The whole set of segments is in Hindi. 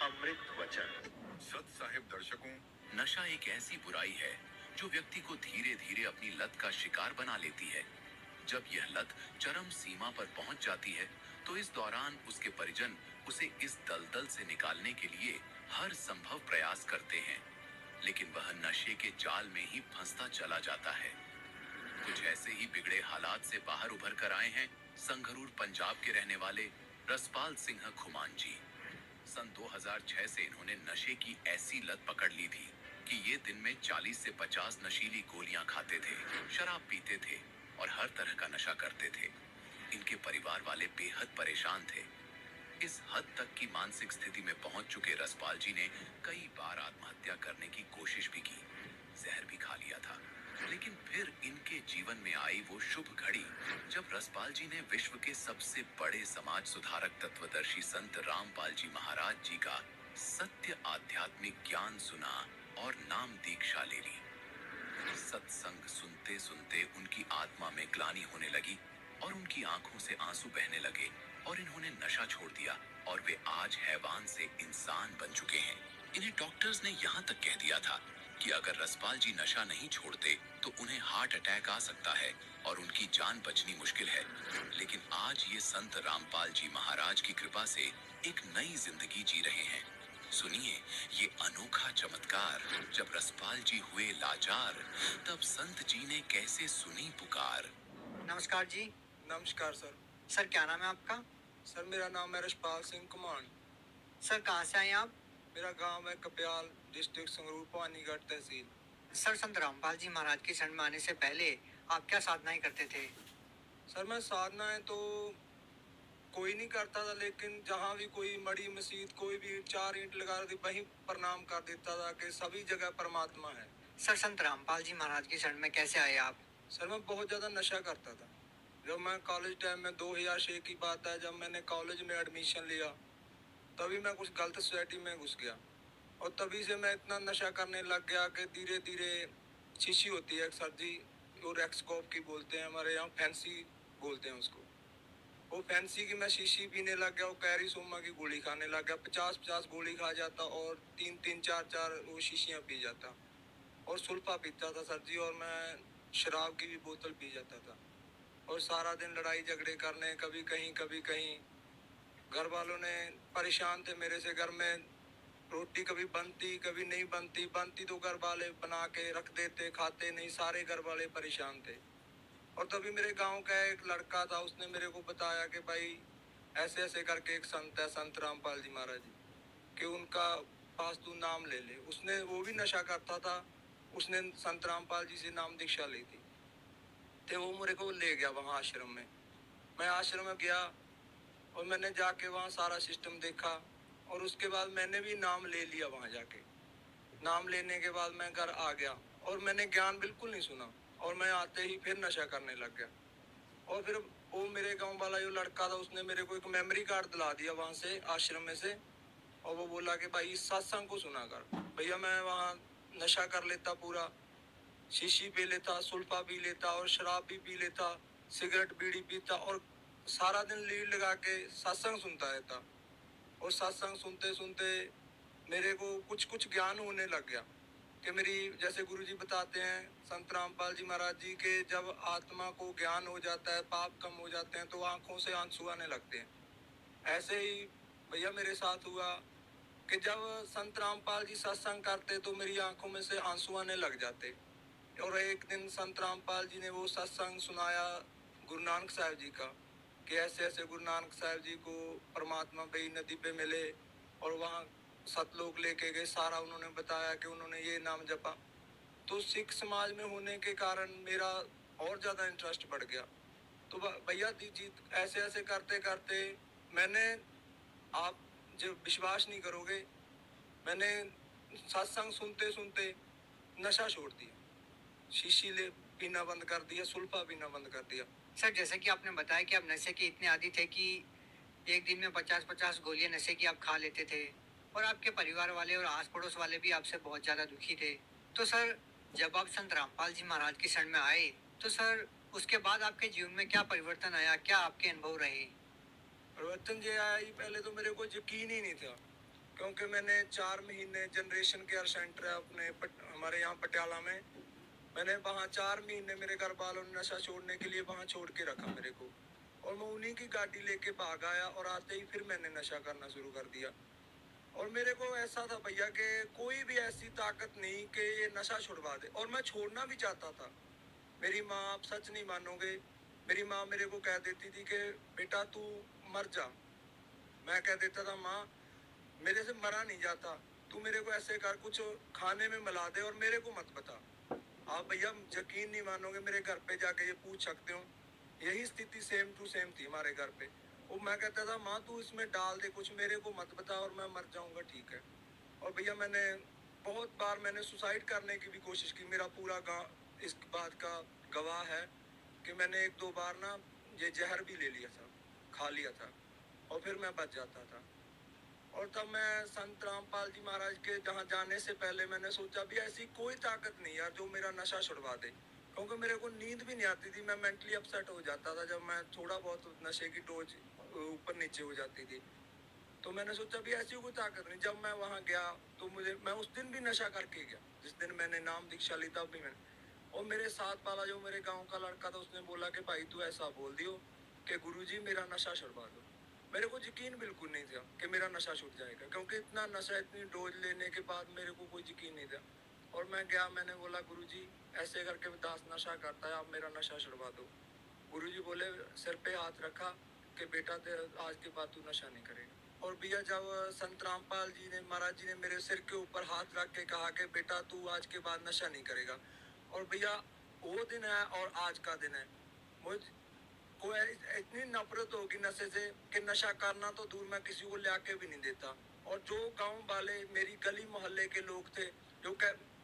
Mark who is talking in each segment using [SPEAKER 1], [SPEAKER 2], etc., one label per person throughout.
[SPEAKER 1] अमृत वचन।
[SPEAKER 2] सत साहिब दर्शकों,
[SPEAKER 3] नशा एक ऐसी बुराई है जो व्यक्ति को धीरे धीरे अपनी लत का शिकार बना लेती है। जब यह लत चरम सीमा पर पहुंच जाती है तो इस दौरान उसके परिजन उसे इस दलदल से निकालने के लिए हर संभव प्रयास करते हैं, लेकिन वह नशे के जाल में ही फंसता चला जाता है। कुछ ऐसे ही बिगड़े हालात से बाहर उभर कर आए हैं संगरूर पंजाब के रहने वाले रसपाल सिंह खुमान जी। सन 2006 से इन्होंने नशे की ऐसी लत पकड़ ली थी कि ये दिन में 40 से 50 नशीली गोलियां खाते थे, शराब पीते थे और हर तरह का नशा करते थे। इनके परिवार वाले बेहद परेशान थे। इस हद तक की मानसिक स्थिति में पहुंच चुके रसपाल जी ने कई बार आत्महत्या करने की कोशिश भी की, जहर भी खा लिया था। लेकिन फिर इनके जीवन में आई वो शुभ घड़ी जब रसपाल जी ने विश्व के सबसे बड़े समाज सुधारक तत्वदर्शी संत रामपाल जी महाराज जी का सत्य आध्यात्मिक ज्ञान सुना और नाम दीक्षा ले ली। सत्संग सुनते सुनते उनकी आत्मा में ग्लानि होने लगी और उनकी आंखों से आंसू बहने लगे और इन्होंने नशा छोड़ दिया और वे आज हैवान से इंसान बन चुके हैं। इन्हें डॉक्टर्स ने यहाँ तक कह दिया था कि अगर रसपाल जी नशा नहीं छोड़ते तो उन्हें हार्ट अटैक आ सकता है और उनकी जान बचनी मुश्किल है। लेकिन आज ये संत रामपाल जी महाराज की कृपा से एक नई जिंदगी जी रहे हैं। सुनिए ये अनोखा चमत्कार। जब रसपाल जी हुए लाचार तब संत जी ने कैसे सुनी पुकार।
[SPEAKER 4] नमस्कार जी।
[SPEAKER 5] नमस्कार सर।
[SPEAKER 4] सर क्या नाम है आपका?
[SPEAKER 5] सर मेरा नाम है रसपाल सिंह कुमार।
[SPEAKER 4] सर कहाँ से आए आप?
[SPEAKER 5] मेरा गांव है कप्याल, डिस्ट्रिक्ट संगरूर, पानीगढ़ तहसील।
[SPEAKER 4] सर संत रामपाल जी महाराज की शरण में आने से पहले आप क्या साधनाएं करते थे?
[SPEAKER 5] सर मैं साधनाएं तो कोई नहीं करता था, लेकिन जहाँ भी कोई मड़ी मस्जिद कोई भी 4 ईंट लगा दी वहीं प्रणाम कर देता था कि सभी जगह परमात्मा है।
[SPEAKER 4] सर संत रामपाल जी महाराज की शरण में कैसे आए आप?
[SPEAKER 5] सर मैं बहुत ज़्यादा नशा करता था। जब मैं कॉलेज टाइम में 2006 की बात है, जब मैंने कॉलेज में एडमिशन लिया तभी मैं कुछ गलत सोसाइटी में घुस गया और तभी से मैं इतना नशा करने लग गया कि धीरे धीरे शीशी होती है सर जी, वो रेक्सकॉप की बोलते हैं, हमारे यहाँ फैंसी बोलते हैं उसको। वो फैंसी की मैं शीशी पीने लग गया, वो कैरी सोमा की गोली खाने लग गया। 50-50 गोली खा जाता और 3-3 4-4 वो शीशियाँ पी जाता और सुल्फा पीता था सर जी, और मैं शराब की भी बोतल पी जाता था और सारा दिन लड़ाई झगड़े करने, कभी कहीं। घर वालों ने परेशान थे मेरे से। घर में रोटी कभी बनती कभी नहीं बनती तो घर वाले बना के रख देते, खाते नहीं, सारे घर वाले परेशान थे। और तभी मेरे गांव का एक लड़का था, उसने मेरे को बताया कि भाई ऐसे ऐसे करके एक संत है, संत रामपाल जी महाराज जी, कि उनका पास तू नाम ले ले। उसने, वो भी नशा करता था, उसने संत रामपाल जी से नाम दीक्षा ली थी, तो वो मेरे को ले गया वहाँ आश्रम में। मैं आश्रम में गया और मैंने जाके वहाँ सारा सिस्टम देखा और उसके बाद मैंने भी नाम ले लिया वहाँ जाके। नाम लेने के बाद मैं घर आ गया और मैंने ज्ञान बिल्कुल नहीं सुना और मैं आते ही फिर नशा करने लग गया। और फिर वो मेरे गांव वाला जो लड़का था, उसने मेरे को एक मेमोरी कार्ड दिला दिया वहाँ से, आश्रम में से, और वो बोला कि भाई इस सत्संग को सुना कर। भैया मैं वहाँ नशा कर लेता पूरा, शीशी पी लेता, सुल्फा पी लेता और शराब भी पी लेता, सिगरेट बीड़ी पीता और सारा दिन लीड लगा के सत्संग सुनता रहता। और सत्संग सुनते सुनते मेरे को कुछ कुछ ज्ञान होने लग गया कि मेरी, जैसे गुरुजी बताते हैं संत रामपाल जी महाराज जी के, जब आत्मा को ज्ञान हो जाता है, पाप कम हो जाते हैं तो आंखों से आंसू आने लगते हैं। ऐसे ही भैया मेरे साथ हुआ कि जब संत रामपाल जी सत्संग करते तो मेरी आंखों में से आंसू आने लग जाते। और एक दिन संत रामपाल जी ने वो सत्संग सुनाया गुरु नानक साहब जी का, कि ऐसे ऐसे गुरु नानक साहब जी को परमात्मा बेई नदी पे मिले और वहाँ सतलोक लेके गए। सारा उन्होंने बताया कि उन्होंने ये नाम जपा। तो सिख समाज में होने के कारण मेरा और ज़्यादा इंटरेस्ट बढ़ गया। तो भैया जी ऐसे ऐसे करते करते मैंने, आप जो विश्वास नहीं करोगे, मैंने सत्संग सुनते सुनते नशा छोड़ दिया, शीशी ले पीना बंद कर दिया, सुल्फा पीना बंद कर दिया।
[SPEAKER 4] सर जैसे कि आपने बताया कि आप नशे के इतने आदी थे कि एक दिन में 50-50 गोलियां नशे की आप खा लेते थे और आपके परिवार वाले और आस पड़ोस वाले भी आपसे बहुत ज़्यादा दुखी थे। तो सर जब आप संत रामपाल जी महाराज की शरण में आए तो सर उसके बाद आपके जीवन में क्या परिवर्तन आया, क्या आपके अनुभव रहे?
[SPEAKER 5] परिवर्तन ये आया ही, पहले तो मेरे को यकीन ही नहीं था क्योंकि मैंने 4 महीने जनरेशन केयर सेंटर है हमारे यहाँ पटियाला में, मैंने वहाँ 4 महीने मेरे घर वालों ने नशा छोड़ने के लिए वहाँ छोड़ के रखा मेरे को, और मैं उन्हीं की गाड़ी लेके भाग आया, और आते ही फिर मैंने नशा करना शुरू कर दिया। और मेरे को ऐसा था भैया कि कोई भी ऐसी ताकत नहीं कि ये नशा छुड़वा दे, और मैं छोड़ना भी चाहता था। मेरी माँ, आप सच नहीं मानोगे, मेरी माँ मेरे को कह देती थी कि बेटा तू मर जा। मैं कह देता था माँ मेरे से मरा नहीं जाता, तू मेरे को ऐसे कर, कुछ खाने में मिला दे और मेरे को मत बता। आप भैया यकीन नहीं मानोगे, मेरे घर पे जाके ये पूछ सकते हो, यही स्थिति सेम टू सेम थी हमारे घर पे। वो मैं कहता था माँ तू इसमें डाल दे कुछ, मेरे को मत बता और मैं मर जाऊंगा, ठीक है। और भैया मैंने बहुत बार मैंने सुसाइड करने की भी कोशिश की, मेरा पूरा गाँव इस बात का गवाह है कि मैंने 1-2 बार ना ये जहर भी ले लिया था, खा लिया था, और फिर मैं बच जाता था। और तब मैं संत रामपाल जी महाराज के जहाँ जाने से पहले मैंने सोचा भी ऐसी कोई ताकत नहीं यार जो मेरा नशा छुड़वा दे, क्योंकि मेरे को नींद भी नहीं आती थी, मैं मेंटली अपसेट हो जाता था जब मैं थोड़ा बहुत नशे की डोज ऊपर नीचे हो जाती थी। तो मैंने सोचा भी ऐसी कोई ताकत नहीं। जब मैं वहाँ गया तो मैं उस दिन भी नशा करके गया, जिस दिन मैंने नाम दीक्षा ली तब भी मैंने। और मेरे साथ वाला जो मेरे गाँव का लड़का था उसने बोला कि भाई तू ऐसा बोल दियो कि गुरुजी मेरा नशा छुड़वा दो। मेरे को यकीन बिल्कुल नहीं था कि मेरा नशा छूट जाएगा, क्योंकि इतना नशा, इतनी डोज लेने के बाद मेरे को कोई यकीन नहीं था। और मैं गया, मैंने बोला गुरुजी ऐसे करके दास नशा करता है, आप मेरा नशा छुड़वा दो। गुरुजी बोले, सिर पे हाथ रखा कि बेटा आज के बाद तू नशा नहीं करेगा। और भैया जब संत रामपाल जी ने, महाराज जी ने मेरे सिर के ऊपर हाथ रख के कहा कि बेटा तू आज के बाद नशा नहीं करेगा, और भैया वो दिन है और आज का दिन है, मुझ को इतनी नफरत होगी नशे से कि नशा करना तो दूर, मैं किसी को लाके भी नहीं देता। और जो गांव वाले, मेरी गली मोहल्ले के लोग थे जो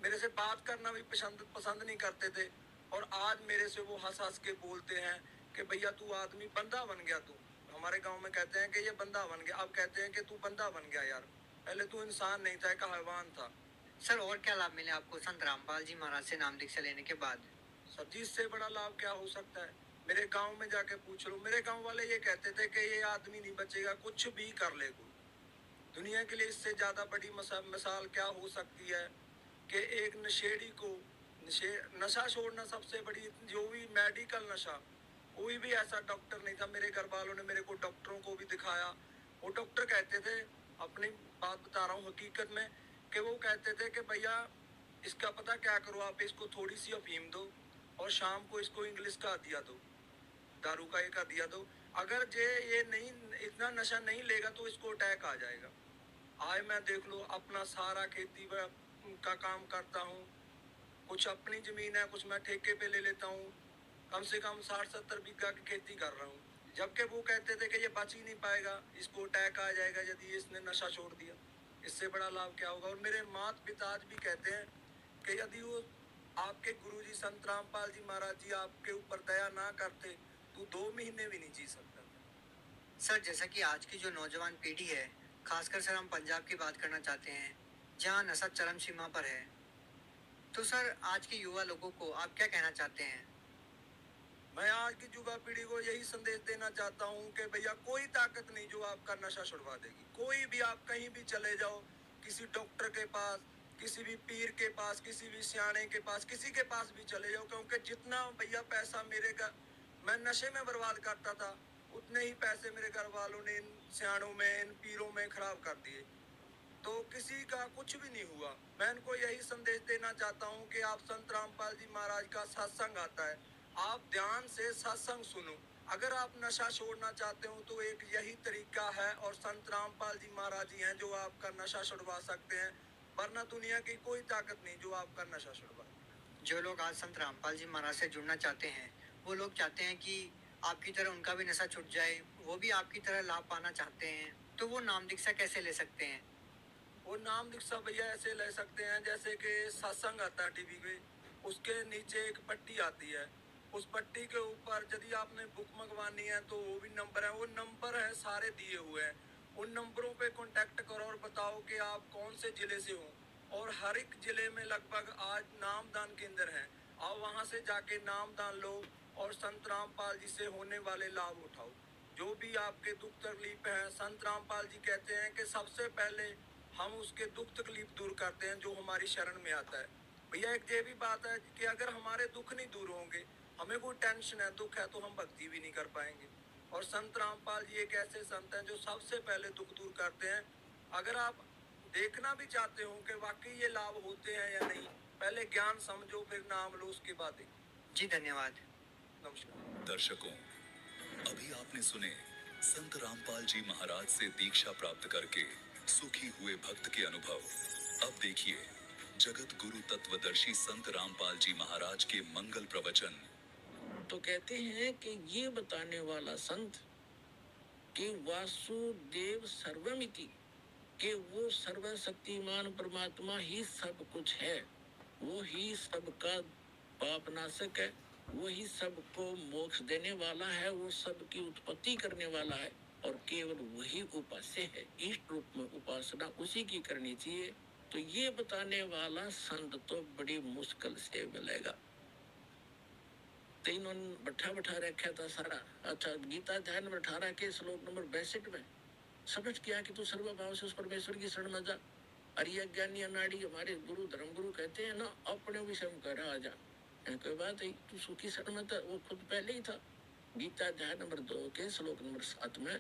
[SPEAKER 5] मेरे से बात करना भी पसंद नहीं करते थे, और आज मेरे से वो हंस हंस के बोलते हैं कि भैया तू आदमी बंदा बन गया। तू हमारे गांव में कहते हैं कि ये बंदा बन गया, अब कहते हैं कि तू बंदा बन गया यार, पहले तू इंसान नहीं था, एक हैवान था।
[SPEAKER 4] सर और क्या लाभ मिले आपको संत रामपाल जी महाराज से नाम दीक्षा लेने के बाद?
[SPEAKER 5] सर जी इससे बड़ा लाभ क्या हो सकता है, मेरे गांव में जाके पूछ लो, मेरे गांव वाले ये कहते थे कि ये आदमी नहीं बचेगा, कुछ भी कर ले कोई। दुनिया के लिए इससे ज्यादा बड़ी मिसाल क्या हो सकती है कि एक नशेड़ी को नशा छोड़ना सबसे बड़ी, जो भी मेडिकल नशा, कोई भी ऐसा डॉक्टर नहीं था। मेरे घर वालों ने मेरे को डॉक्टरों को भी दिखाया, वो डॉक्टर कहते थे, अपनी बात बता रहा हूँ हकीकत में, कि वो कहते थे कि भैया इसका पता क्या करो, आप इसको थोड़ी सी अफीम दो और शाम को इसको इंग्लिश का दिया दो, दारू का एक दिया दो, अगर ये नहीं, इतना नशा नहीं लेगा तो इसको अटैक आ जाएगा। आज मैं देख लो अपना सारा खेती का काम करता हूँ, कुछ अपनी जमीन है, कुछ मैं ठेके पे ले लेता हूँ, कम से कम 60-70 बीघा की खेती कर रहा हूँ, जबकि वो कहते थे कि ये बच ही नहीं पाएगा, इसको अटैक आ जाएगा यदि इसने नशा छोड़ दिया। इससे बड़ा लाभ क्या होगा। और मेरे माता पिता आज भी कहते हैं कि यदि वो आपके गुरुजी संत रामपाल जी महाराज जी आपके ऊपर दया ना करते तो 2 महीने भी नहीं जी सकता।
[SPEAKER 4] सर जैसा कि आज की जो नौजवान पीढ़ी है, खासकर सर हम पंजाब की बात करना चाहते हैं जहाँ नशा चरम सीमा पर है, तो सर आज के युवा लोगों को आप क्या कहना चाहते हैं?
[SPEAKER 5] मैं आज की युवा पीढ़ी को यही संदेश देना चाहता हूँ कि भैया कोई ताकत नहीं जो आपका नशा छुड़वा देगी। कोई भी, आप कहीं भी चले जाओ, किसी डॉक्टर के पास, किसी भी पीर के पास, किसी भी सियाने के पास, किसी के पास भी चले जाओ, क्योंकि जितना भैया पैसा मैं नशे में बर्बाद करता था, उतने ही पैसे मेरे घर वालों ने इन सियानों में, इन पीरों में खराब कर दिए, तो किसी का कुछ भी नहीं हुआ। मैं इनको यही संदेश देना चाहता हूँ कि आप संत रामपाल जी महाराज का सत्संग आता है, आप ध्यान से सत्संग सुनो। अगर आप नशा छोड़ना चाहते हो तो एक यही तरीका है, और संत रामपाल जी महाराज जी हैं जो आपका नशा छुड़वा सकते हैं, वरना दुनिया की कोई ताकत नहीं जो आपका नशा छुड़वा।
[SPEAKER 4] जो लोग आज संत रामपाल जी महाराज से जुड़ना चाहते हैं, वो लोग चाहते हैं कि आपकी तरह उनका भी नशा छूट जाए, वो भी आपकी तरह लाभ पाना चाहते हैं, तो वो नाम दीक्षा कैसे ले सकते हैं?
[SPEAKER 5] वो नाम दीक्षा भैया ऐसे ले सकते हैं जैसे कि सत्संग आता है टीवी पे, उसके नीचे एक पट्टी आती है, उस पट्टी के ऊपर यदि आपने बुक मंगवानी है तो वो भी नंबर है, वो नंबर है सारे दिए हुए हैं, उन नंबरों पे कांटेक्ट करो और बताओ कि आप कौन से जिले से हो। और हर एक जिले में लगभग आज नामदान केंद्र है, आप वहाँ से जाके नामदान लो और संत रामपाल जी से होने वाले लाभ उठाओ। जो भी आपके दुख तकलीफ है, संत रामपाल जी कहते हैं कि सबसे पहले हम उसके दुख तकलीफ दूर करते हैं जो हमारी शरण में आता है। भैया एक ये भी बात है कि अगर हमारे दुख नहीं दूर होंगे, हमें कोई टेंशन है, दुख है, तो हम भक्ति भी नहीं कर पाएंगे। और संत रामपाल जी एक ऐसे संत हैं जो सबसे पहले दुख दूर करते हैं। अगर आप देखना भी चाहते हो कि वाकई ये लाभ होते हैं या नहीं, पहले ज्ञान समझो, फिर नाम लो, उसके बाद देखो।
[SPEAKER 4] जी धन्यवाद।
[SPEAKER 5] नमस्कार।
[SPEAKER 3] दर्शकों, अभी आपने सुने संत रामपाल जी महाराज से दीक्षा प्राप्त करके सुखी हुए भक्त के अनुभव। अब देखिए जगत गुरु तत्वदर्शी संत रामपाल जी महाराज के मंगल प्रवचन।
[SPEAKER 1] तो कहते हैं कि ये बताने वाला संत कि वासुदेव सर्वमिति, कि वो सर्वशक्तिमान परमात्मा ही सब कुछ है, वो ही सबका पाप नाशक है, वो ही सबको मोक्ष देने वाला है, वो सबकी उत्पत्ति करने वाला है, और केवल वही उपास्य है। इष्ट रूप में उपासना उसी की करनी चाहिए। तो ये बताने वाला संत तो बड़ी मुश्किल से मिलेगा। तो इन्होंने बैठा रखा था सारा। अच्छा, गीता ध्यान 18 के श्लोक नंबर 62 में समझ किया कि तू सर्वभाव से उस परमेश्वर की शरण में जा। अरिय ज्ञानी अनाड़ी हमारे गुरु धर्म गुरु कहते हैं ना, अपने विषय में कह रहा जा, कोई बात है, तू सुखी शरण में था, वो खुद पहले ही था। गीता अध्याय नंबर 2 के श्लोक नंबर 7 में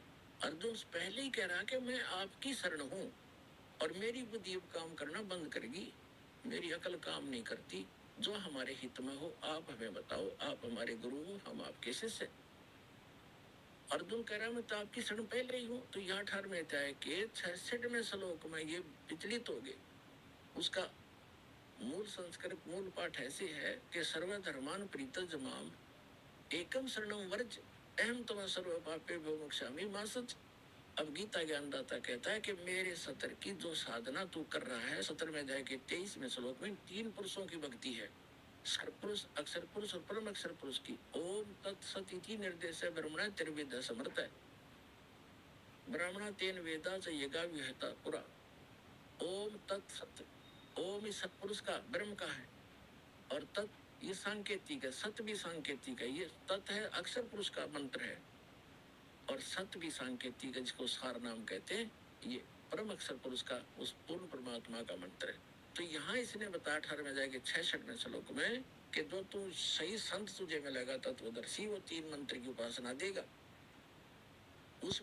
[SPEAKER 1] अर्जुन पहले ही कह रहा कि मैं आपकी शरण हूँ, और मेरी बुद्धि अब काम करना बंद करेगी, मेरी अकल काम नहीं करती, जो हमारे हित में हो आप हमें बताओ, आप हमारे गुरु हो, हम आपके शिष्य। अर्जुन कह रहा मैं तो आपकी शरण पहले ही हूँ। तो यहाँ 18वें अध्याय के 66वें श्लोक में ये विचलित हो गए। उसका मूल संस्कृत मूल पाठ ऐसे है कि सर्वधर्मान प्रीतज माम एकम शरणम वर्ज अहम तम सर्व पापे भो मोक्षामि मा सच। अब गीता ज्ञानदाता कहता है कि मेरे सतर की जो साधना तू कर रहा है, 17वें अध्याय के 23वें श्लोक में 3 पुरुषों की भक्ति है, सर्वपुरुष, अक्षर पुरुष और परम अक्षर पुरुष की। ओम तत्सत इति निर्देश है ब्रह्मणा त्रिवेद समर्थ है। ब्राह्मणा तेन वेदा च यगा विहता पुरा। ओम तत्सत, ओम इस सत्पुरुष का, ब्रह्म का है, और तत् ये सांकेतिक है, सत भी सांकेतिक है। ये तत् है अक्षर पुरुष का मंत्र है, और सत भी सांकेतिक है, जिसको सार नाम कहते हैं। ये परम अक्षर पुरुष का, उस पूर्ण परमात्मा का मंत्र है। तो यहाँ इसने बताया 18वें अध्याय के 66वें श्लोक में कि जो तू सही संत तुझे मिलेगा तत्वदर्शी, वो 3 मंत्र की उपासना देगा। उस